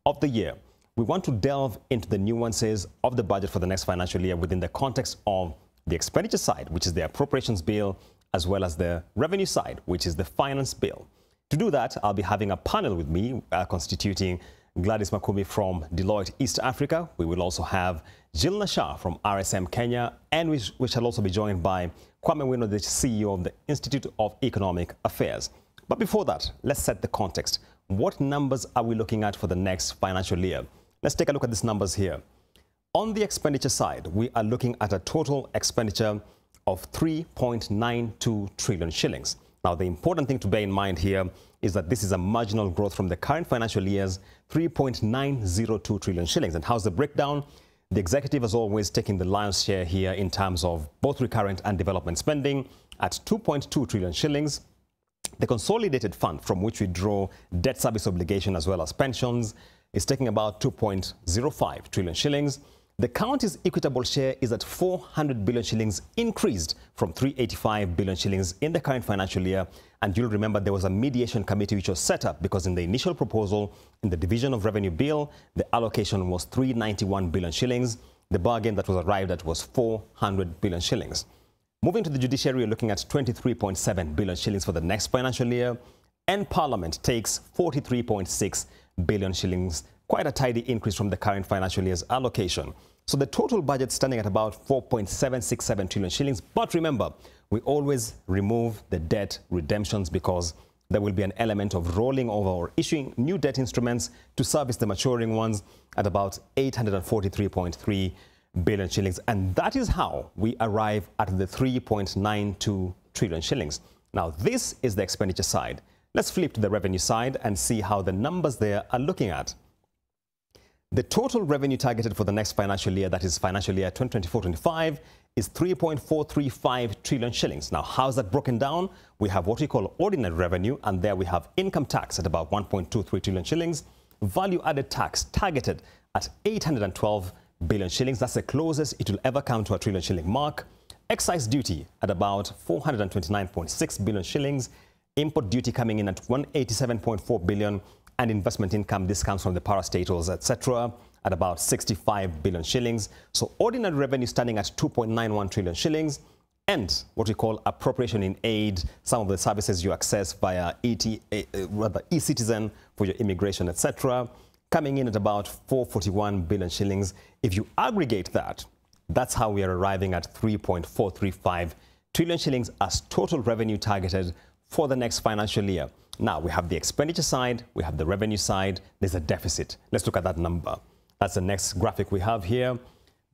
of the year, we want to delve into the nuances of the budget for the next financial year within the context of the expenditure side, which is the appropriations bill, as well as the revenue side, which is the finance bill. To do that, I'll be having a panel with me constituting Gladys Makumi from Deloitte East Africa. We will also have Jill Nashar from RSM Kenya, and we shall also be joined by Kwame Wino, the CEO of the Institute of Economic Affairs. But before that, let's set the context. What numbers are we looking at for the next financial year? Let's take a look at these numbers here. On the expenditure side, we are looking at a total expenditure of 3.92 trillion shillings. Now, the important thing to bear in mind here is that this is a marginal growth from the current financial year's 3.902 trillion shillings. And how's the breakdown? The executive is always taking the lion's share here in terms of both recurrent and development spending at 2.2 trillion shillings. The consolidated fund from which we draw debt service obligation as well as pensions is taking about 2.05 trillion shillings. The county's equitable share is at 400 billion shillings, increased from 385 billion shillings in the current financial year. And you'll remember there was a mediation committee which was set up because in the initial proposal in the Division of Revenue Bill, the allocation was 391 billion shillings. The bargain that was arrived at was 400 billion shillings. Moving to the judiciary, we're looking at 23.7 billion shillings for the next financial year. And Parliament takes 43.6 billion shillings, quite a tidy increase from the current financial year's allocation. So the total budget standing at about 4.767 trillion shillings. But remember, we always remove the debt redemptions because there will be an element of rolling over or issuing new debt instruments to service the maturing ones at about 843.3 billion shillings. And that is how we arrive at the 3.92 trillion shillings. Now, this is the expenditure side. Let's flip to the revenue side and see how the numbers there are looking at. The total revenue targeted for the next financial year, that is financial year 2024-25, is 3.435 trillion shillings. Now, how's that broken down? We have what we call ordinary revenue, and there we have income tax at about 1.23 trillion shillings, value-added tax targeted at 812 billion shillings. That's the closest it will ever come to a trillion shilling mark. Excise duty at about 429.6 billion shillings, import duty coming in at 187.4 billion, and investment income discounts from the parastatals, etc., at about 65 billion shillings. So ordinary revenue standing at 2.91 trillion shillings, and what we call appropriation in aid, some of the services you access via e-citizen for your immigration, etc., coming in at about 441 billion shillings. If you aggregate that, that's how we are arriving at 3.435 trillion shillings as total revenue targeted for the next financial year. Now, we have the expenditure side, we have the revenue side, there's a deficit. Let's look at that number. That's the next graphic we have here.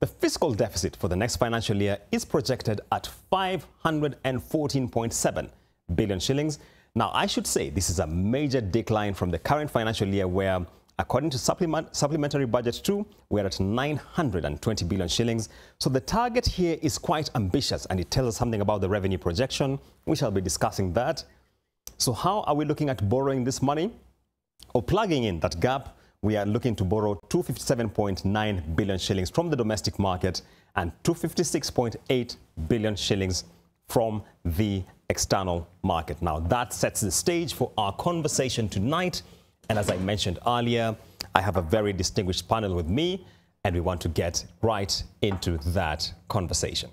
The fiscal deficit for the next financial year is projected at 514.7 billion shillings. Now, I should say this is a major decline from the current financial year where, according to supplementary budget 2, we're at 920 billion shillings. So the target here is quite ambitious, and it tells us something about the revenue projection. We shall be discussing that. So how are we looking at borrowing this money? Or plugging in that gap, we are looking to borrow 257.9 billion shillings from the domestic market and 256.8 billion shillings from the external market. Now, that sets the stage for our conversation tonight. And as I mentioned earlier, I have a very distinguished panel with me, and we want to get right into that conversation.